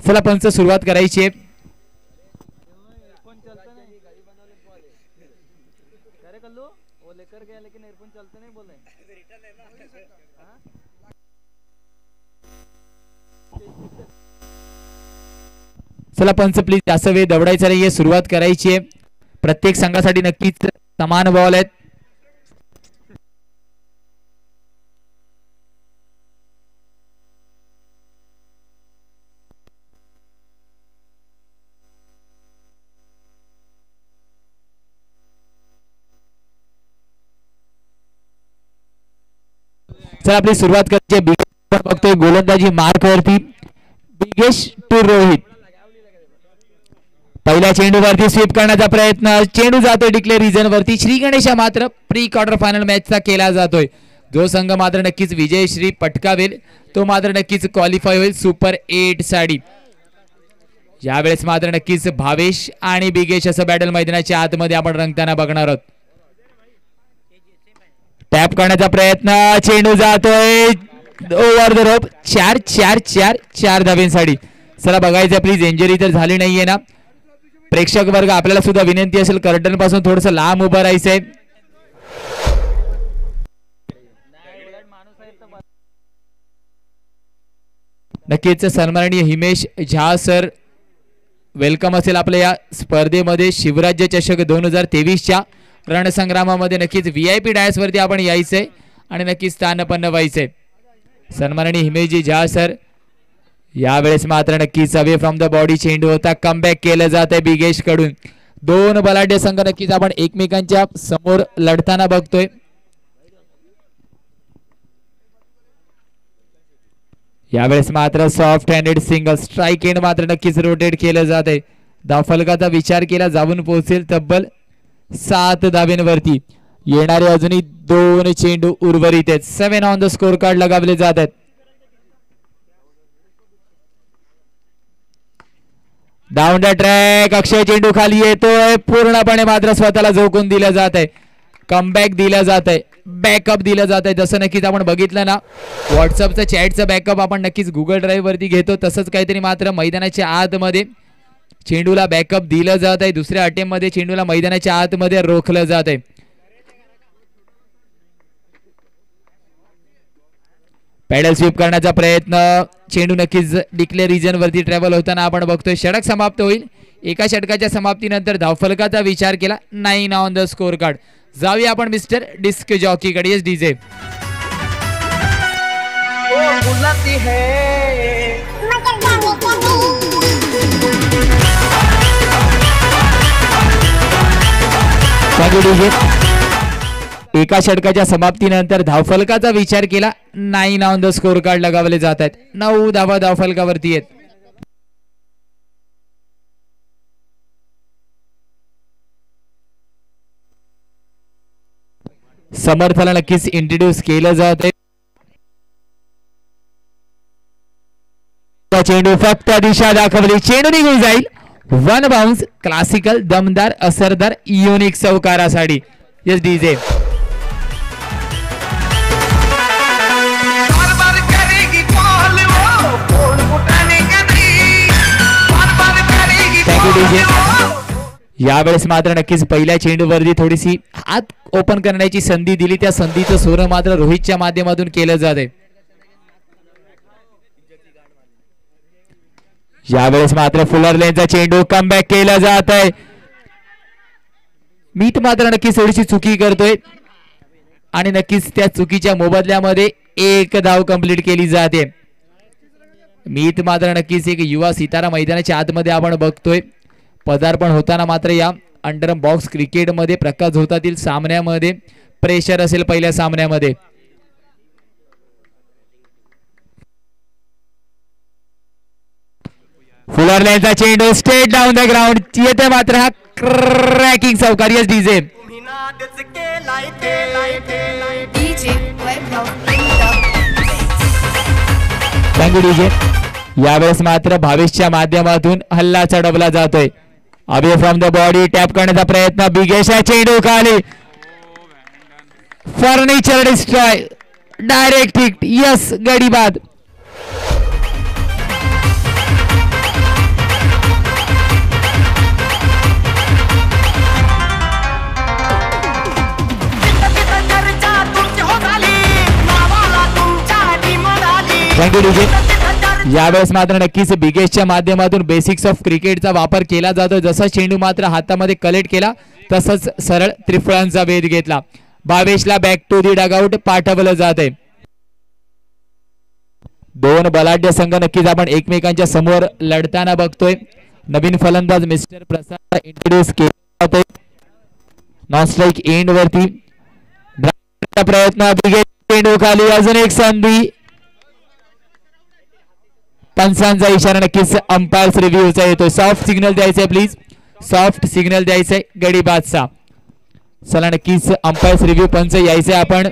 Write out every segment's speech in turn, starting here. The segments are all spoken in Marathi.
चला पंच सुरुवात करायची आहे. चला पंच प्लीज जास्त वेळ दवडायचा नाहीये, सुरुवात करायची आहे. प्रत्येक संघासाठी नक्कीच समान बॉल आहेत. चला आपली सुरुवात करायची. बघतोय गोलंदाजी मार्क वरती बिगेश टू रोहित. पहिल्या चेंडूवरती स्वीप करण्याचा प्रयत्न, चेंडू जातोय डिक्लेअर रिजन वरती. श्री गणेशा मात्र प्री क्वार्टर फायनल मॅचचा केला जातोय. जो संघ मात्र नक्कीच विजयश्री पटकावेल तो मात्र नक्कीच क्वालिफाय होईल सुपर 8 साठी. यावेळेस मात्र नक्कीच भावेश आणि बिगेश असं बॅटल मैदानाच्या आतमध्ये आपण रंगताना बघणार आहोत. टॅप करण्याचा प्रयत्न, चेंडू जातोय ओव्हर द रोप. 4 धावेंसाठी. चला बघायचं प्लीज, इंजरी तर झाली नाहीये ना. प्रेक्षक वर्ग आपल्याला सुद्धा विनंती असेल कर्टन पासून थोडस लांब उभं राहायचंय. नक्कीच सन्माननीय हिमेश झा सर वेलकम असेल आपल्या या स्पर्धेमध्ये. शिवराज्य चषक 2023च्या रणसंग्रामामध्ये नक्कीच VIP डायस वरती आपण यायचंय आणि नक्कीच स्थान पण व्हायचंय. सन्माननीय हिमेशजी झा सर. यावेळेस मात्र नक्कीच अवे फ्रॉम द बॉडी चेंडू होता. कमबॅक केलं जात आहे बिगेश कडून. दोन बलाढ्य संघ नक्कीच आपण एकमेकांच्या समोर लढताना बघतोय. यावेळेस मात्र soft handed single strike end मात्र नक्कीच रोटेट केलं जात आहे. धावफलकाचा विचार केला जाऊन पोहोचेल तब्बल 7 धावेंवरती. येणारे अजूनही 2 चेंडू उर्वरित आहेत. 7 ऑन द स्कोर कार्ड लगावले जात आहेत. डाऊन द ट्रॅक अक्षय चेंडू खाली येतोय. पूर्णपणे मात्र स्वतःला झोकून दिलं जात आहे. कमबॅक दिलं जात आहे, बॅकअप दिलं जात आहे. जसं नक्कीच आपण बघितलं ना व्हॉट्सअपचं चॅटचं बॅकअप आपण नक्कीच गुगल ड्राईव्ह वरती घेतो तसंच काहीतरी मात्र मैदानाच्या आतमध्ये चेंडूला बॅकअप दिलं जात आहे. दुसऱ्या अटेम्प्ट मध्ये चेंडूला मैदानाच्या आतमध्ये रोखलं जात आहे. पॅडल स्वीप करण्याचा प्रयत्न, चेंडू नक्कीच डिक्लेअर रिजन वरती ट्रॅव्हल होताना आपण बघतोय. षटक समाप्त होईल. एका षटकाच्या समाप्तीनंतर धावफलकाचा विचार केला. 9 ऑन द स्कोर कार्ड. जाऊया आपण मिस्टर डिस्क जॉकी कडे. Yes DJ. एका षटकाच्या समाप्तीनंतर धावफलकाचा विचार केला. 9 ऑन द स्कोर कार्ड लगावले जात आहेत. 9 धावा धावफलकावरती आहेत. समर्थाला नक्कीच इंट्रोड्यूस केलं जात आहे. चेंडू फक्त दिशा दाखवली, चेंडू निघून जाईल. 1 बाउन्स. क्लासिकल दमदार असरदार युनिक चौकारासाठी. Yes DJ. यावेळेस मात्र नक्कीच पहिल्या चेंडूवरती थोडीशी हात ओपन करण्याची संधी दिली. त्या संधीचं सोनं मात्र रोहितच्या माध्यमातून केलं जात आहे. यावेळेस मात्र फुलर लेनचा चेंडू कमबॅक केला जात आहे. मीत मात्र नक्कीच थोडीशी चुकी करतोय आणि नक्कीच त्या चुकीच्या मोबदल्यामध्ये 1 धाव कंप्लीट केली जाते. मीत मात्र नक्कीच एक युवा सितारा मैदानाच्या आतमध्ये आपण बघतोय. पदार्पण होताना मात्र या अंडर बॉक्स क्रिकेटमध्ये प्रकाश होतातील सामन्यामध्ये प्रेशर असेल पहिल्या सामन्यामध्ये. फुलर लाईनचा चेंडू स्ट्रेट डाऊन द ग्राउंड येते मात्र हा क्रॅकिंग चौकार. Yes DJ. Thank you DJ. यावेळेस मात्र भावेशच्या माध्यमातून हल्ला चढवला जातोय. Away from the body tap करण्याचा प्रयत्न. बिगेशा चेंडू खाली. Furniture destroy. Direct hit. Yes गडी बाद. Thank you DJ. यावेळेस मात्र नक्कीच बिगेशच्या माध्यमातून बेसिक्स ऑफ क्रिकेटचा वापर केला जातो. जसा चेंडू मात्र हातामध्ये कलेक्ट केला तसंच सरळ त्रिफळांचा वेध घेतला. 22ला बॅक टू दी डगआउट पाठवलं जात आहे. दोन बलाढ्य संघ नक्कीच आपण एकमेकांच्या समोर लढताना बघतोय. नवीन फलंदाज मिस्टर प्रसाद इंट्रोड्यूस केला जातोय. नॉन स्ट्राईक एंड वरती प्रयत्न चेंडू खाली. अजून एक संधी. पंचांचा इशारा नक्कीच अंपायर्स रिव्ह्यूचा येतोय. सॉफ्ट सिग्नल द्यायचंय प्लीज. सॉफ्ट सिग्नल द्यायचंय गडी बादशाह. चला नक्कीच अंपायर्स रिव्ह्यू पंच यायचंय आपण.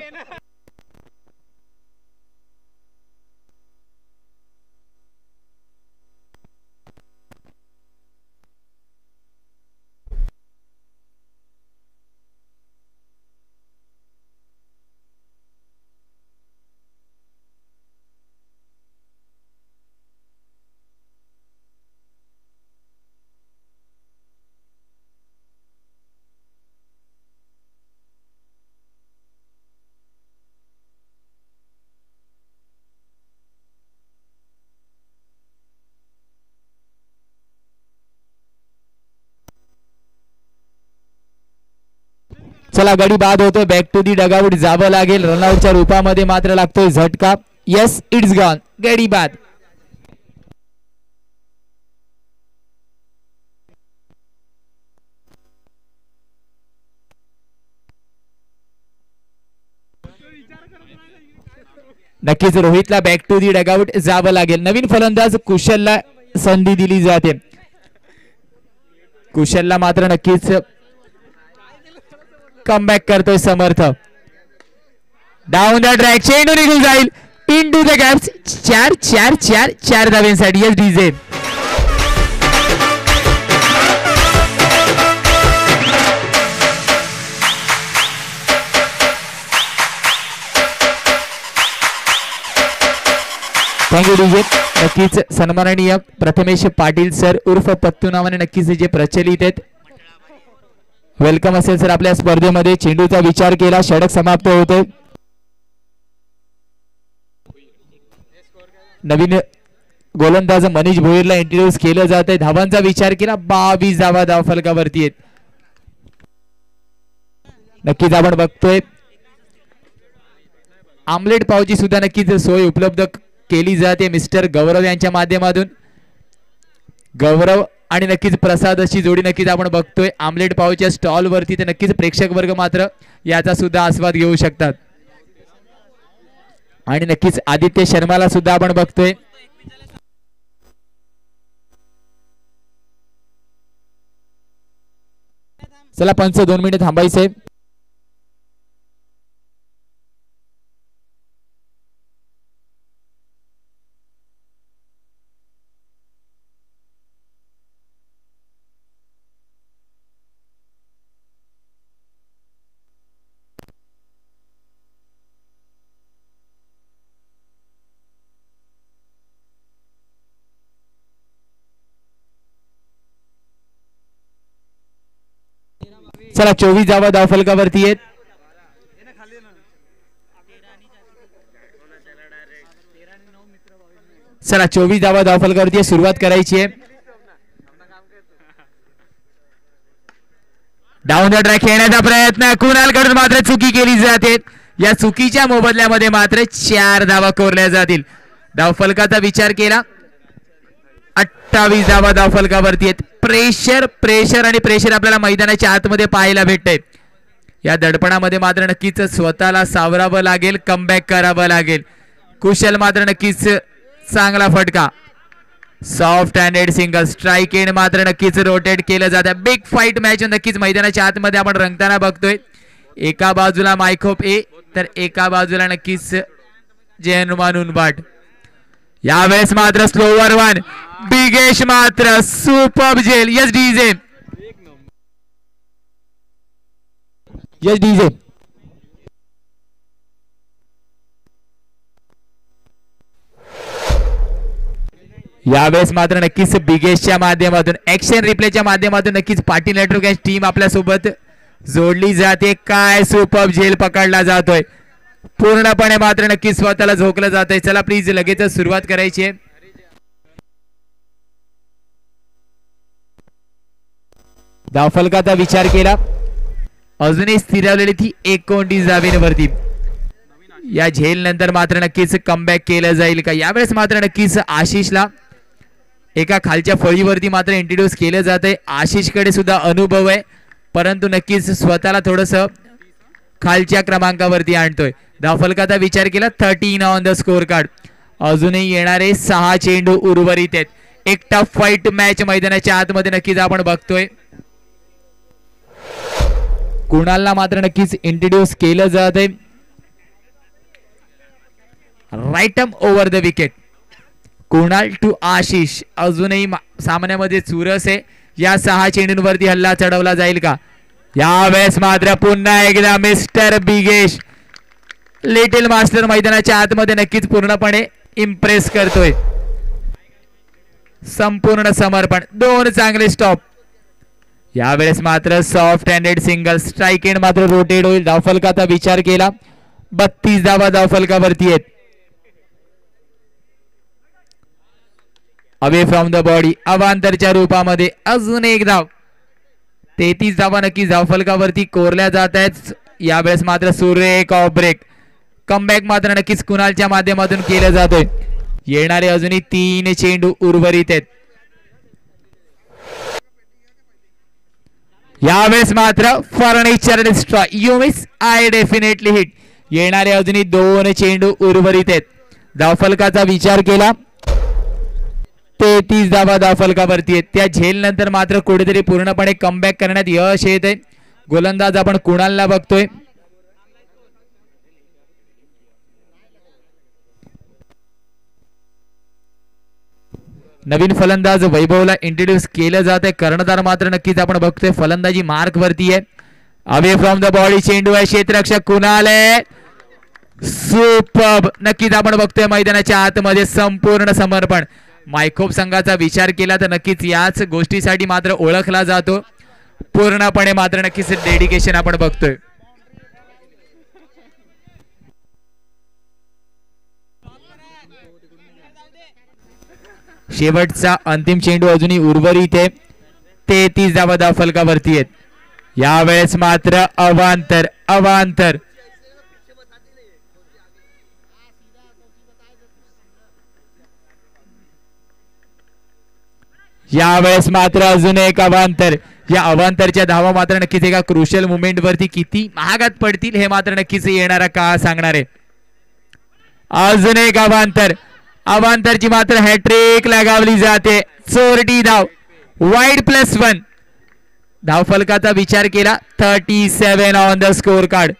चला गडी बाद होतोय. बॅक टू दी डगआउट जावं लागेल. रनआउटच्या रूपामध्ये मात्र लागतोय झटका. Yes it's gone. गडी बाद. नक्कीच रोहितला बॅक टू दी डगआउट जावं लागेल. नवीन फलंदाज कुशलला संधी दिली जाते. कुशलला मात्र नक्कीच कमबॅक करतोय समर्थ. डाऊन द ट्रॅक चेंडू निघून जाईल. Into the gaps. 4 धाव्यांसाठी. Yes DJ. Thank you DJ. नक्कीच सन्माननीय प्रथमेश पाटील सर उर्फ पत्तू नावाने नक्कीच जे प्रचलित आहेत. वेलकम असेल सर आपल्या स्पर्धेमध्ये. चेंडूचा विचार केला. षटक समाप्त होतोय. नवीन गोलंदाज मनीष भोईरला इंट्रोड्यूस केलं जात आहे. धावांचा विचार केला. 22 धावा धाव फलकावरती आहेत. नक्कीच आपण बघतोय आमलेट पावची सुद्धा नक्कीच सोय उपलब्ध केली जाते मिस्टर गौरव यांच्या माध्यमातून. गौरव आणि नक्कीच प्रसाद अशी जोडी नक्कीच आपण बघतोय आमलेट पावच्या स्टॉल वरती. तर नक्कीच प्रेक्षक वर्ग मात्र याचा सुद्धा आस्वाद घेऊ शकतात. आणि नक्कीच आदित्य शर्माला सुद्धा आपण बघतोय. चला पंच 2 मिनिट थांबायचे. चला 24 धावा धाव फलकावरती आहेत. चला 24 धावा धाव फलकावरती आहे. सुरुवात करायची आहे. डाऊन द ट्रॅक खेळण्याचा प्रयत्न. कुणालकडून मात्र चुकी केली जाते. या चुकीच्या मोबदल्यामध्ये मात्र 4 धावा कोरल्या जातील. धाव फलकाचा विचार केला. 28 धावा धाव फलकावरती आहेत. प्रेशर आणि प्रेशर आपल्याला मैदानाच्या आतमध्ये पाहायला भेटतंय. या दडपणामध्ये मात्र नक्कीच स्वतःला सावरावं लागेल. कमबॅक करावं लागेल. कुशल मात्र नक्कीच चांगला फटका. Soft handed single. Strike end मात्र नक्कीच रोटेट केलं जातं. बिग फाईट मॅच नक्कीच मैदानाच्या आतमध्ये आपण रंगताना बघतोय. एका बाजूला मायखोप ए तर एका बाजूला नक्कीच जयनुमान उनबाट. यावेळेस मात्र स्लोवर वन. बिगेश मात्र सुपर जेल. Yes DJ. Yes DJ. यावेळेस मात्र नक्कीच बिगेशच्या माध्यमातून ऍक्शन रिप्लेच्या माध्यमातून नक्कीच पाटील नेटवर्क टीम आपल्या सोबत जोडली जाते. काय सुपर जेल पकडला जातोय. पूर्णपणे मात्र नक्की स्वतःला झोकलं जातंय. चला प्लीज लगेच सुरुवात करायची आहे. धावफलकाचा विचार केला, अजूनही स्थिरावलेली ती 29 धावेवरती. या झेल नंतर मात्र नक्कीच कमबॅक केलं जाईल का? यावेळेस मात्र नक्कीच आशिषला एका खालच्या फळीवरती मात्र इंट्रोड्यूस केलं जातंय. आशिषकडे सुद्धा अनुभव आहे, परंतु नक्कीच स्वतःला थोडस खालच्या क्रमांकावरती आणतोय. धावफलकाचा विचार केला, 13 ऑन द स्कोर कार्ड. अजूनही येणारे 6 चेंडू उर्वरित आहेत. एक टफ फाईट मॅच मैदानाच्या आतमध्ये नक्कीच आपण बघतोय. कुणालला मात्र नक्कीच इंट्रोड्यूस केलं जात आहे. Right arm over the wicket. Kunal to Ashish. अजूनही सामन्यामध्ये चुरस आहे. या 6 चेंडूंवरती हल्ला चढवला जाईल का? यावेळेस मात्र पुन्हा एकदा मिस्टर बिगेश लिटिल मास्टर मैदानाच्या आतमध्ये नक्कीच पूर्णपणे इम्प्रेस करतोय. संपूर्ण समर्पण, 2 चांगले स्टॉप. यावेळेस मात्र soft handed single strike end मात्र रोटेट होईल. धावफलकाचा विचार केला, 32 धावा धावफलकावरती आहेत. अवे फ्रॉम द बॉडी अवांतरच्या रूपामध्ये अजून एक धाव. 33 धावा नक्की धावफलकावरती कोरल्या जात आहेत. यावेळेस मात्र सुरेख ऑफ ब्रेक. कमबॅक मात्र नक्कीच कुणालच्या माध्यमातून केलं जातोय. येणारे अजूनही 3 चेंडू उर्वरित आहेत. यावेळेस मात्र furniture destroy, you miss I definitely hit. येणारे अजूनही 2 चेंडू उर्वरित आहेत. धावफलकाचा विचार केला, 33 धावा धावफलकावरती आहेत. त्या झेल नंतर मात्र कुठेतरी पूर्णपणे कमबॅक करण्यात यश येत आहे. गोलंदाज आपण कुणालला बघतोय. नवीन फलंदाज वैभवला इंट्रोड्यूस केलं जात आहे. कर्णधार मात्र नक्कीच आपण बघतोय फलंदाजी मार्क वरती आहे. अवे फ्रॉम द बॉडी चेंडू आहे. क्षेत्ररक्षक कुणाल आहे. सुपर्ब. नक्कीच आपण बघतोय मैदानाच्या आतमध्ये संपूर्ण समर्पण. मायकोप संघाचा विचार केला तर नक्कीच याच गोष्टीसाठी मात्र ओळखला जातो. पूर्णपणे मात्र नक्कीच डेडिकेशन आपण बघतोय. शेवटचा अंतिम चेंडू अजूनही उर्वरित आहे. 33 धावा धावफलकावरती आहेत. यावेळेस मात्र अवांतर अवांतर. यावेळेस मात्र अजून एक अवांतर. या अवांतरच्या धावा मात्र नक्कीच एका क्रुशियल मुवमेंट वरती किती महागात पडतील हे मात्र नक्कीच येणारा काळ सांगणार आहे. अजून एक अवांतर. अवांतरची मात्र हॅट्रिक लगावली जाते. चोरटी धाव. वाईड +1. धावफलकाचा विचार केला, 37 ऑन द स्कोर कार्ड.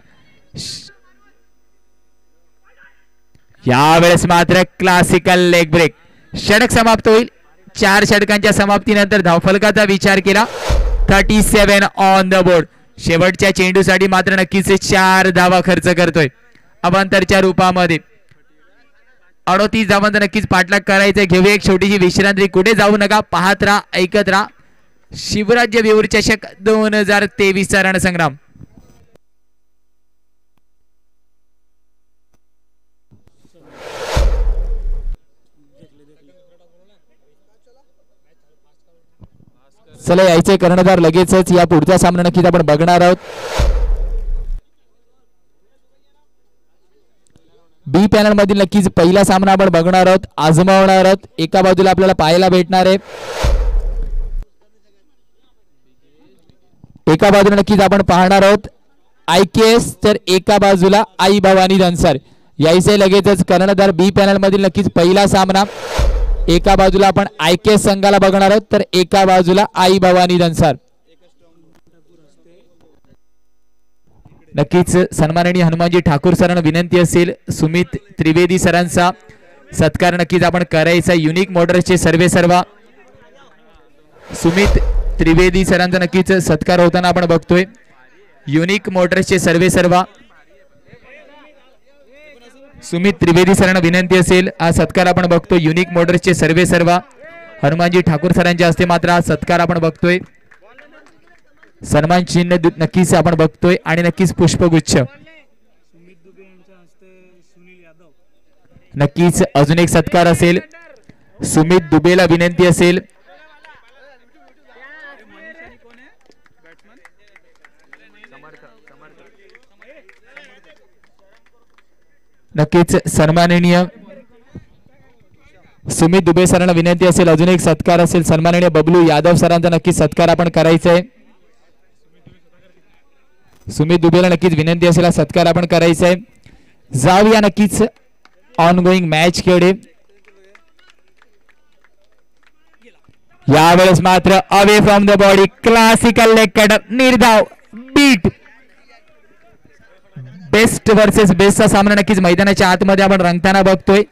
यावेळेस मात्र क्लासिकल लेग ब्रेक. षटक समाप्त होईल. 4 षटकांच्या समाप्तीनंतर धावफलकाचा विचार केला, 37 ऑन द बोर्ड. शेवटच्या चेंडूसाठी मात्र नक्कीच 4 धावा खर्च करतोय अवांतरच्या रूपामध्ये. 38 धावांचा नक्कीच पाठलाग करायचा. घेऊया एक छोटीशी विश्रांती. कुठे जाऊ नका, पाहत राहा, ऐकत राहा शिवराज्य विवर चषक 2023 रणसंग्राम. चला यायचे कर्णधार लगेचच. या पुढचा सामना नक्कीच आपण बघणार आहोत. बी पॅनल मधील नक्कीच पहिला सामना आपण बघणार आहोत, आजमावणार आहोत. एका बाजूला आपल्याला पाहायला भेटणार आहे, एका बाजूला नक्कीच आपण पाहणार आहोत IKS, तर एका बाजूला आई भवानी धनसर. यायचे लगेचच कर्णधार. बी पॅनल मधील नक्कीच पहिला सामना. एका बाजूला आपण IKS संघाला बघणार आहोत, तर एका बाजूला आई भवानी धनसर. नक्कीच सन्माननीय हनुमानजी ठाकूर सरांना विनंती असेल, सुमित त्रिवेदी सरांचा सत्कार नक्कीच आपण करायचा. युनिक मोटर्सचे सर्वे सर्वा सुमित त्रिवेदी सरांचा नक्कीच सत्कार होताना आपण बघतोय. युनिक मोटर्सचे सर्वे सर्वा सुमित त्रिवेदी सरांना विनंती असेल, हा सत्कार आपण बघतोय. युनिक मोटर्सचे सर्वे सर्वा हनुमानजी ठाकूर सरांच्या हस्ते मात्र हा सत्कार आपण बघतोय. सन्मान चिन्ह नक्कीच आपण बघतोय आणि नक्कीच पुष्पगुच्छ नक्कीच अजून एक सत्कार असेल. सुमित दुबेला विनंती असेल. नक्कीच सन्माननीय सुमित दुबे सरांना विनंती असेल. अजून एक सत्कार असेल. सन्माननीय बबलू यादव सरांचा नक्कीच सत्कार आपण करायचा आहे. सुमित दुबेला नक्कीच विनंती असेल सत्कार आपण करायचा आहे. जाऊया नक्कीच ऑन गोईंग मॅच कडे. यावेळेस मात्र away from the body classical leg cut निर्धाव बीट. बेस्ट वर्सेस बेस्टचा सामना नक्कीच मैदानाच्या आतमध्ये आपण रंगताना बघतोय.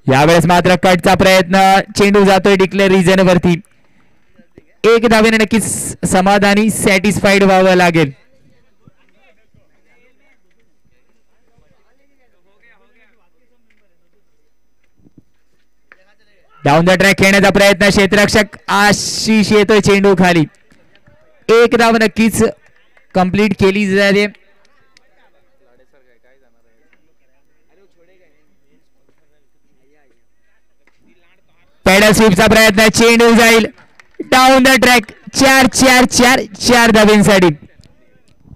यावेळेस मात्र कटचा प्रयत्न. चेंडू जातोय डिक्लेअर रिजन वरती. एक धावेने नक्कीच समाधानी सॅटिस्फाईड व्हावं लागेल. डाऊन द ट्रॅक खेळण्याचा प्रयत्न. क्षेत्ररक्षक आशिष येतोय चेंडू खाली. एक धाव नक्कीच कंप्लीट केली जाते. पॅडल स्वीपचा प्रयत्न. चेंडू जाईल डाऊन द ट्रॅक. 4 धावेंसाठी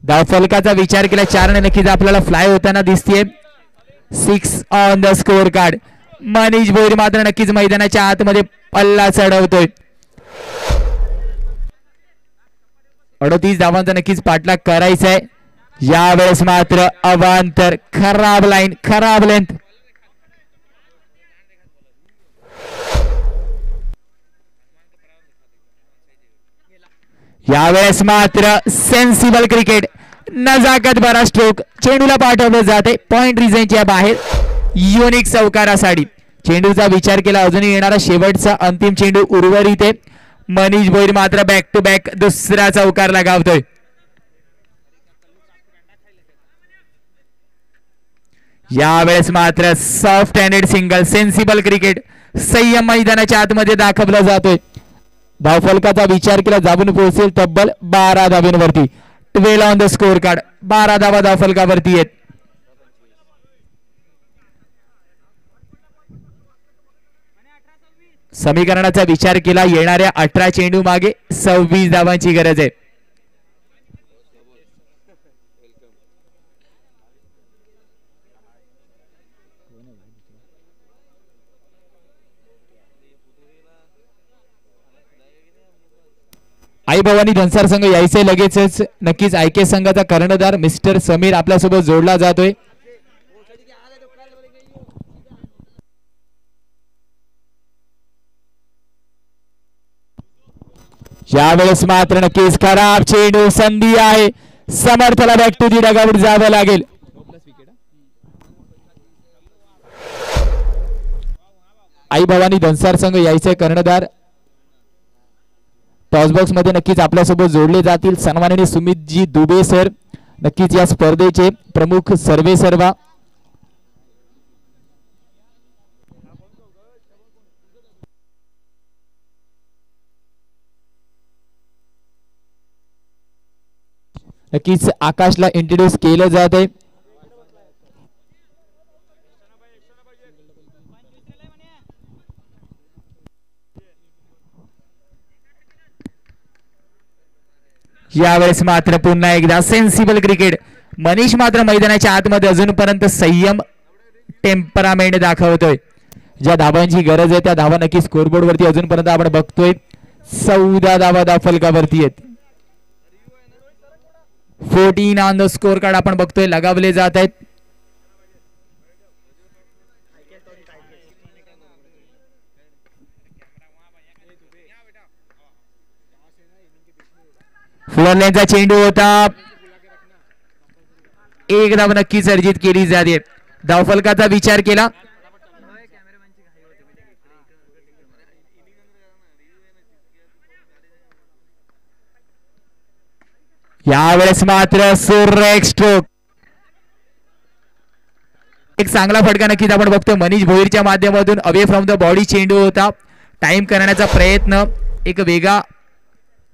धाव फलकाचा विचार केला. 4 नक्कीच आपल्याला फ्लाय होताना दिसतेय. 6 on the score card. Manish Bhoir मात्र नक्कीच मैदानाच्या आतमध्ये पल्ला चढवतोय. 38 धावांचा नक्कीच पाठलाग करायचा आहे. यावेळेस मात्र अवांतर. खराब लाईन, खराब लेंथ. यावेळेस मात्र सेन्सिबल क्रिकेट. नजाकत भरा स्ट्रोक. चेंडूला पाठवलं जाते पॉइंट रिजनच्या बाहेर. युनिक चौकारासाठी चेंडूचा विचार केला. अजूनही येणारा शेवटचा अंतिम चेंडू उर्वरित आहे. मनीष भोईर मात्र बॅक टू बॅक दुसरा चौकार लगावतोय. यावेळेस मात्र soft handed single. Sensible cricket. संयम मैदानाच्या आतमध्ये दाखवला जातोय. धावफलकाचा विचार केला जाऊन पोहोचेल तब्बल 12 धावेंवरती. 12 ऑन द स्कोर कार्ड. 12 धावा धावफलकावरती आहेत. समीकरणाचा विचार केला. येणाऱ्या 18 चेंडू मागे 26 धावांची गरज आहे. आई भवानी धनसार संघ यायचे लगेचच. नक्कीच आयके संघाचा कर्णधार मिस्टर समीर आपल्यासोबत जोडला जातोय. यावेळेस मात्र नक्कीच खराब चेंडू. संधी आहे समर्थला बॅक टू दी डगआउट जावं लागेल. आई भवानी धनसार संघ यायचे कर्णधार टॉस बॉक्स मध्ये नक्कीच आपल्यासोबत जोडले जातील. सन्माननीय सुमितजी दुबे सर नक्कीच या स्पर्धेचे प्रमुख सर्वे सर्वा. नक्कीच आकाशला इंट्रोड्यूस केलं जात आहे. यावेळेस मात्र पुन्हा एकदा सेन्सिबल क्रिकेट. मनीष मात्र मैदानाच्या आतमध्ये अजूनपर्यंत संयम टेम्परामेंट दाखवतोय. ज्या धावांची गरज आहे त्या धावा नक्की स्कोरबोर्ड वरती अजूनपर्यंत आपण बघतोय. 14 धावा धावफलकावरती आहेत. 14 ऑन द स्कोर कार्ड आपण बघतोय लगावले जात आहेत. फ्लोर लाईनचा चेंडू होता. एक धाव नक्कीच अर्जित केली जाते. धावफलकाचा विचार केला. यावेळेस मात्र सुरेख स्ट्रोक. एक चांगला फटका नक्कीच आपण बघतो. मनीष भोईरच्या माध्यमातून अवे फ्रॉम द बॉडी चेंडू होता. टाइम करण्याचा प्रयत्न. एक वेगळा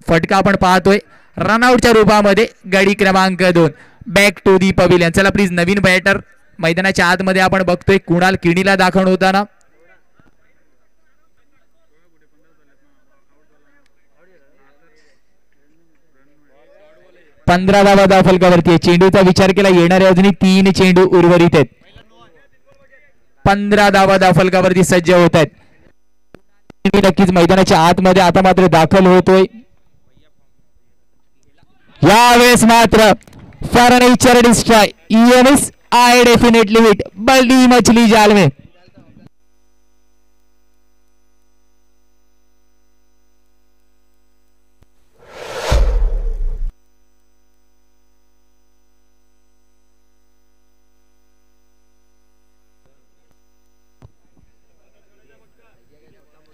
फटका आपण पाहतोय. रनआउटच्या रूपामध्ये गडी क्रमांक 2. Back to the pavilion. चला प्लीज नवीन बॅटर मैदानाच्या आतमध्ये आपण बघतोय कुणाल किणीला दाखवून होताना. पंधरा धावा फलकावरती आहे. चेंडूचा विचार केला येणाऱ्या अजूनही 3 चेंडू उर्वरित आहेत. 15 धावा फलकावरती सज्ज होत आहेत. नक्कीच मैदानाच्या आतमध्ये आता मात्र दाखल होतोय. यावेळेस मात्र for nature destroy EMS I definitely hit बड़ी मछली जाल में.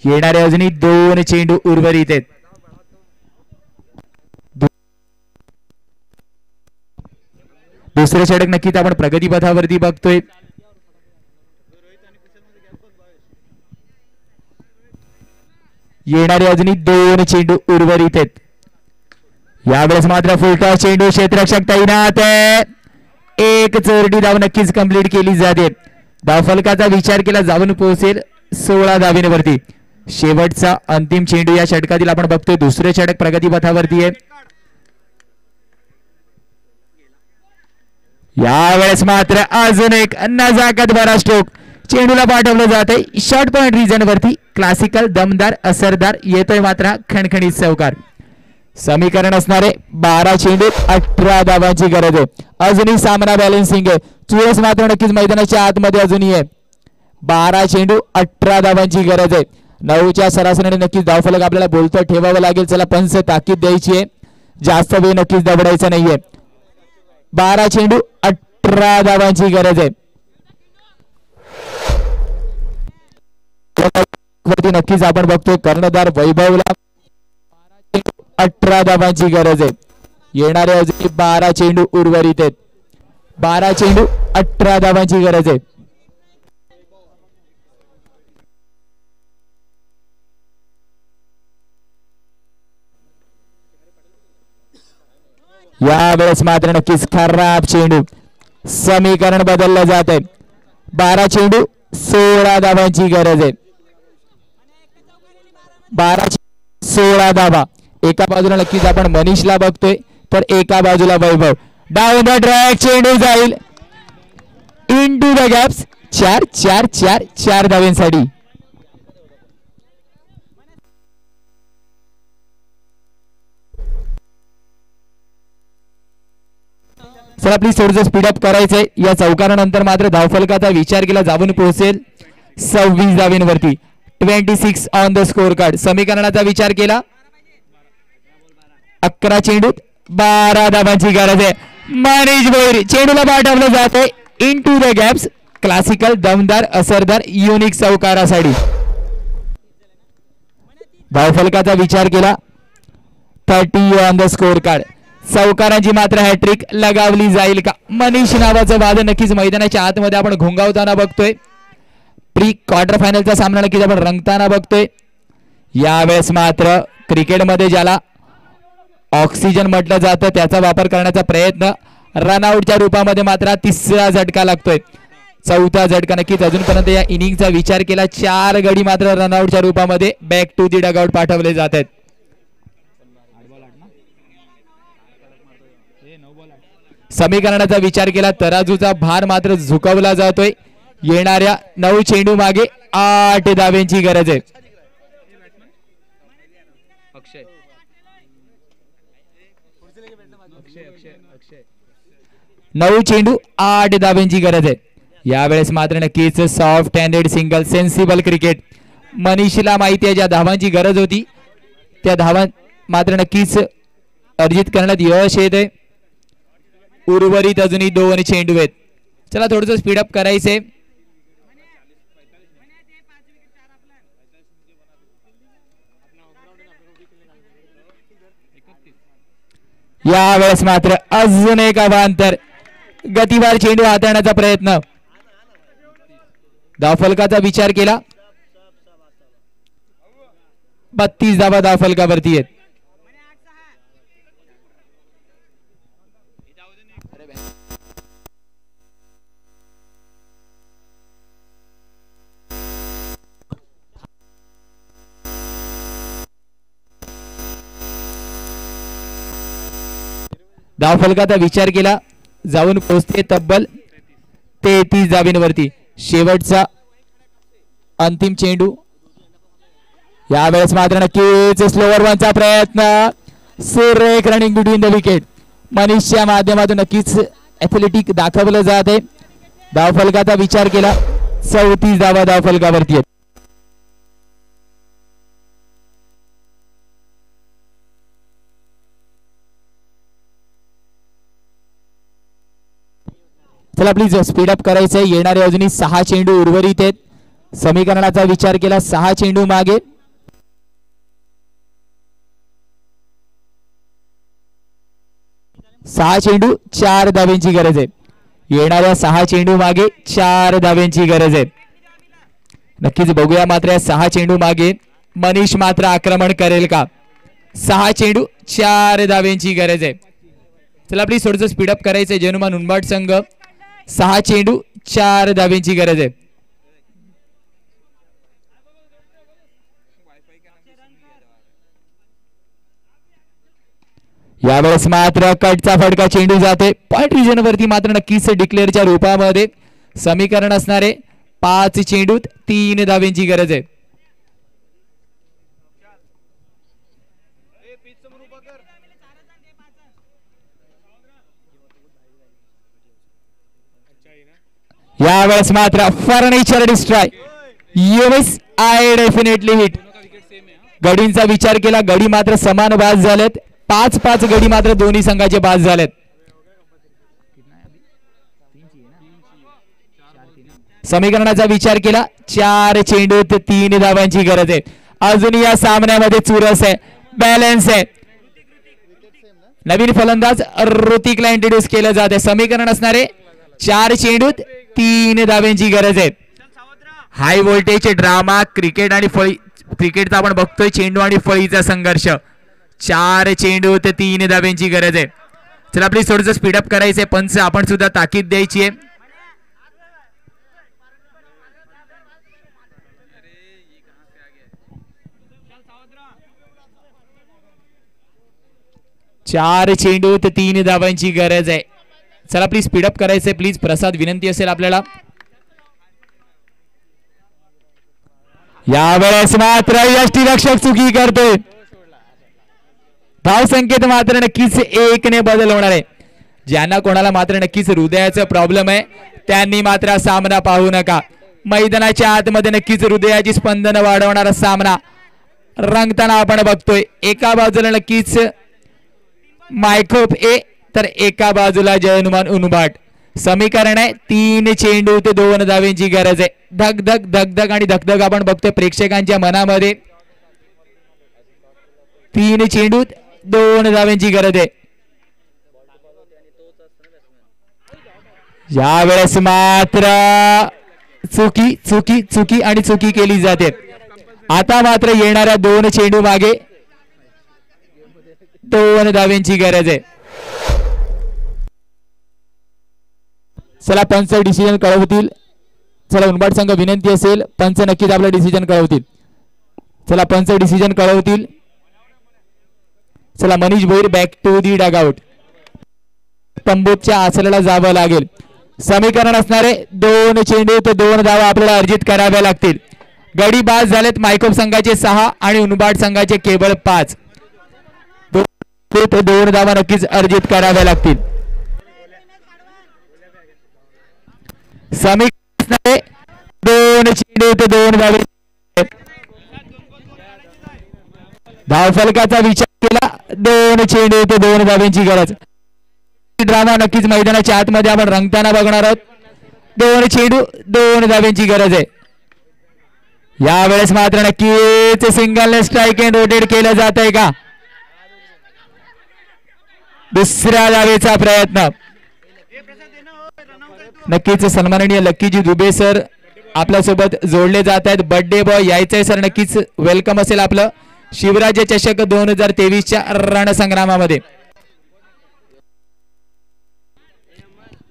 येणारे अजूनही 2 चेंडू उर्वरित आहेत. दुसरे षटक नक्कीच आपण प्रगती पथावरती बघतोय. येणारे अजूनही 2 चेंडू उर्वरित आहेत. यावेळेस मात्र फुलटॉस चेंडू क्षेत्ररक्षक तैनात आहे. 1 चोरटी धाव नक्कीच कंप्लीट केली जाते. धावफलकाचा विचार केला जाऊन पोहोचेल 16 धावेवरती. शेवटचा अंतिम चेंडू या षटकातील आपण बघतोय. दुसरे षटक प्रगती पथावरती आहे. यावेळेस मात्र अजून एक नजाकत भरा स्ट्रोक चेंडूला पाठवलं जात आहे. शॉर्ट पॉइंट रिजन वरती क्लासिकल दमदार असरदार येतोय मात्र खणखणीत चौकार. समीकरण असणारे 12 चेंडू 18 धावांची गरज आहे. अजूनही सामना बॅलन्सिंग आहे. चुरस मात्र नक्कीच मैदानाच्या आतमध्ये अजूनही आहे. 12 चेंडू 18 धावांची गरज आहे. 9च्या सरासरीने नक्कीच धावफलक आपल्याला बोलतो ठेवावं लागेल. चला पंच ताकीद द्यायची आहे. जास्त वेळ नक्कीच दबडायचा नाहीये. 12 चेंडू 18 धावांची गरज आहे. नक्कीच आपण बघतोय कर्णधार वैभवला 18 धावांची गरज आहे. येणारे अजून 12 चेंडू उर्वरित आहेत. 12 चेंडू 18 धावांची गरज आहे. यावेळेस मात्र नक्कीच खराब चेंडू. समीकरण बदललं जात आहे. 12 चेंडू 16 धावांची गरज आहे. 12 16 धावा. एका बाजूला नक्कीच आपण मनीषला बघतोय तर एका बाजूला वैभव. डाऊन द ट्रॅक चेंडू जाईल इनटू द गॅप्स. 4 4 4 4 धावांसाठी. चला प्लीज थोडंसं स्पीडअप करायचंय. या चौकारानंतर मात्र धावफलकाचा विचार केला जाऊन पोहोचेल 26 धावेवरती. 26 ऑन द स्कोर कार्ड. समीकरणाचा विचार केला 11 चेंडू 12 धावांची गरज आहे. मनीष भोईर चेंडूला पाठवलं जात आहे इनटू द गॅप्स क्लासिकल दमदार असरदार युनिक चौकारासाठी. धावफलकाचा विचार केला 30 ऑन द स्कोर कार्ड. चौकारांची मात्र हॅट्रिक लगावली जाईल का. मनीष नावाचं वादन नक्कीच मैदानाच्या आतमध्ये आपण घोंगावताना बघतोय. प्री क्वार्टर फायनलचा सामना नक्कीच आपण रंगताना बघतोय. यावेळेस मात्र क्रिकेटमध्ये ज्याला ऑक्सिजन म्हटलं जातं त्याचा वापर करण्याचा प्रयत्न रनआउटच्या रूपामध्ये मात्र 3रा झटका लागतोय. 4था झटका नक्कीच अजूनपर्यंत या इनिंगचा विचार केला 4 गडी मात्र रनआउटच्या रूपामध्ये बॅक टू दी डगआउट पाठवले जात आहेत. समीकरणाचा विचार केला तराजूचा भार मात्र झुकवला जातोय. येणाऱ्या 9 चेंडू मागे 8 धावेंची गरज आहे. 9 चेंडू 8 धावेंची गरज आहे. यावेळेस मात्र नक्कीच soft handed single sensible cricket. मनीषला माहिती आहे ज्या धावांची गरज होती त्या धावा मात्र नक्कीच अर्जित करण्यात यश येते. उर्वरित अजूनही 2 चेंडू आहेत. चला थोडंसं स्पीडअप करायचंय. यावेळेस मात्र अजून एक अवांतर गतिवार चेंडू हाताळण्याचा प्रयत्न. धावफलकाचा विचार केला 32 धावा धावफलकावरती आहेत. धावफलकाचा विचार केला जाऊन पोहोचते तब्बल 33 धावेंवरती. शेवटचा अंतिम चेंडू. यावेळेस मात्र नक्कीच स्लोवर वनचा प्रयत्न. सुरेख रनिंग बिटवीन द विकेट. मनीषच्या माध्यमातून नक्कीच ॲथलेटिक दाखवलं जाते. धावफलकाचा विचार केला 34 धावा धावफलकावरती आहेत. चला प्लीज स्पीडअप करायचंय. येणारे अजूनही 6 चेंडू उर्वरित आहेत. समीकरणाचा विचार केला 6 चेंडू मागे. सहा चेंडू 4 धाव्यांची गरज आहे. येणाऱ्या 6 चेंडू मागे 4 धाव्यांची गरज आहे. नक्कीच बघूया मात्र 6 चेंडू मागे मनीष मात्र आक्रमण करेल का. 6 चेंडू 4 धाव्यांची गरज आहे. चला प्लीज थोडंसं स्पीडअप करायचंय. जनुमान उनबाट संघ 6 चेंडू 4 धाव्यांची गरज आहे. यावेळेस मात्र कटचा फटका चेंडू जाते. पॉइंट रिजन वरती मात्र नक्कीच डिक्लेअरच्या रूपामध्ये समीकरण असणारे 5 चेंडूत 3 धाव्यांची गरज आहे. यावेळेस मात्र furniture destroy. Yes I definitely hit. गडींचा विचार केला. गडी मात्र समान बाद झालेत. 5-5 गडी मात्र दोन्ही संघाचे बाद झालेत. समीकरणाचा विचार केला 4 चेंडूत 3 धावांची गरज आहे. अजून या सामन्यामध्ये चुरस आहे, बॅलन्स आहे. नवीन फलंदाज ऋतिकला इंट्रोड्यूस केलं जाते. समीकरण असणारे 4 चेंडूत 3 धावांची गरज आहे. हाय व्होल्टेज ड्रामा क्रिकेट आणि फळी. क्रिकेटचा आपण बघतोय चेंडू आणि फळीचा संघर्ष. 4 चेंडूत 3 धाव्यांची गरज आहे. चला प्लीज थोडंसं स्पीडअप करायचंय. पंच आपण सुद्धा ताकीद द्यायची आहे. चार चेंडूत 3 धावांची गरज आहे. चला प्लीज स्पीडअप करायचंय. प्लीज प्रसाद विनंती असेल आपल्याला. यावेळेस मात्र यष्टीरक्षक चुकी करतोय. धाव संख्येत मात्र नक्कीच 1 ने बदल होणार आहे. ज्यांना कोणाला मात्र नक्कीच हृदयाचा प्रॉब्लेम आहे त्यांनी मात्र सामना पाहू नका. मैदानाच्या आतमध्ये नक्कीच हृदयाची स्पंदन वाढवणारा सामना रंगताना आपण बघतोय. एका बाजूला नक्कीच मायकोप ए तर एका बाजूला जयनुमान उनबाट. समीकरण आहे 3 चेंडूत 2 धावांची गरज आहे. धक धक धक धक आणि धकधक आपण बघतोय प्रेक्षकांच्या मनामध्ये. 3 चेंडूत 2 धावांची गरज आहे. यावेळेस मात्र चुकी चुकी चुकी आणि चुकी केली जाते. आता मात्र येणाऱ्या 2 चेंडू मागे 2 धावांची गरज आहे. चला पंच डिसिजन कळवतील. चला उनबाट संघ विनंती असेल पंच नक्कीच आपलं डिसिजन कळवतील. चला पंच डिसिजन कळवतील. चला Manish Bhoir back to the dugout. तंबूच्या आसल्याला जावं लागेल. समीकरण असणारे 2 चेंडूत 2 धावा आपल्याला अर्जित कराव्या लागतील. गडी बाद झालेत मायकोप संघाचे 6 आणि उनबाट संघाचे केवळ 5. 2 धावा नक्कीच अर्जित कराव्या लागतील. समीकरण 2 चेंडूत 2 धावे. धावफलकाचा विचार केला 2 चेंडूत 2 धावांची गरज. ड्रामा नक्कीच मैदानाच्या आतमध्ये आपण रंगताना बघणार आहोत. 2 चेंडू 2 धावांची गरज आहे. यावेळेस मात्र नक्कीच सिंगलने स्ट्राईक अँड रोटेट केलं जात आहे का. दुसऱ्या धावेचा प्रयत्न. नक्कीच सन्माननीय लक्कीजी दुबे सर आपल्यासोबत जोडले जात आहेत. बर्थडे बॉय यायचंय सर. नक्कीच वेलकम असेल आपलं शिवराज्य चषक 2023च्या रणसंग्रामामध्ये.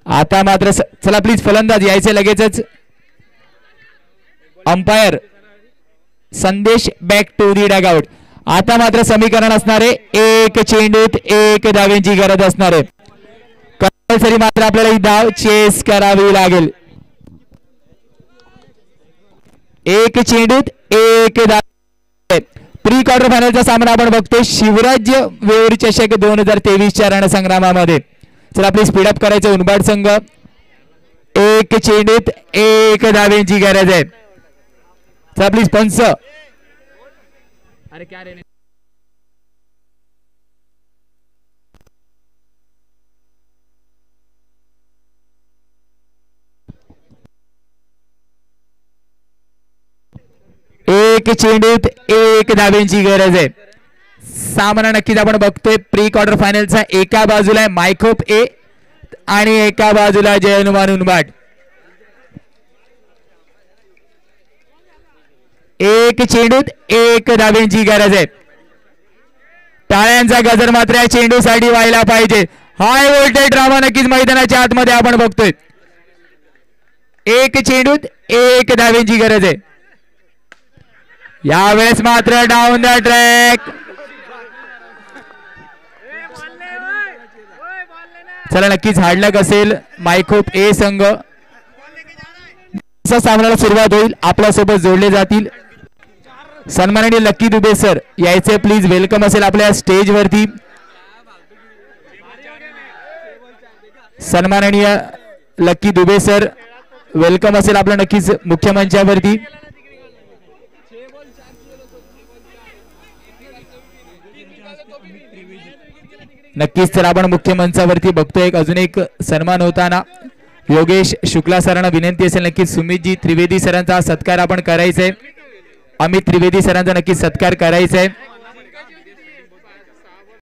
आता मात्र चला प्लीज फलंदाज यायचे लगेचच. अंपायर संदेश बॅक टू दी डगआउट. आता मात्र समीकरण असणारे 1 चेंडूत 1 धावांची गरज असणार आहे. कंपल्सरी मात्र आपल्याला ही धाव चेस करावी लागेल. एक चेंडूत एक धाव. प्री क्वार्टर फायनलचा सामना आपण बघतोय शिवराज्य वेऊर चषक 2023च्या रणसंग्रामामध्ये. चला आपली स्पीडअप करायचं. उनबाड संघ एक चेंडूत एक धावेंची गरज आहे. चला प्लीज पंच. अरे क्या रे एक चेंडूत एक धावेंची गरज आहे. सामना नक्कीच आपण बघतोय प्री क्वार्टर फायनलचा. एका बाजूला आहे मायखोप ए आणि एका बाजूला जय हनुमान उनबाड. एक चेंडूत एक धावेंची गरज आहे. टाळ्यांचा गजर मात्र या चेंडूसाठी व्हायला पाहिजे. हाय व्होल्टेज ड्रामा नक्कीच मैदानाच्या आतमध्ये आपण बघतोय. एक चेंडूत एक धावेंची गरज आहे. यावेळेस मात्र डाऊन द ट्रॅक. चला नक्कीच हार्डलक असेल मायखोप ए संघ. सामन्याला सुरुवात होईल. आपल्यासोबत जोडले जातील सन्माननीय लक्की दुबे सर. यायचे प्लीज. वेलकम असेल आपल्या स्टेज वरती. सन्माननीय लक्की दुबे सर वेलकम असेल आपल्या नक्कीच मुख्य मंचावरती. नक्कीच तर आपण मुख्य मंचावरती बघतोय अजून एक सन्मान होताना. योगेश शुक्ला सरांना विनंती असेल नक्कीच सुमितजी त्रिवेदी सरांचा सत्कार आपण करायचा आहे. अमित त्रिवेदी सरांचा नक्कीच सत्कार करायचा आहे.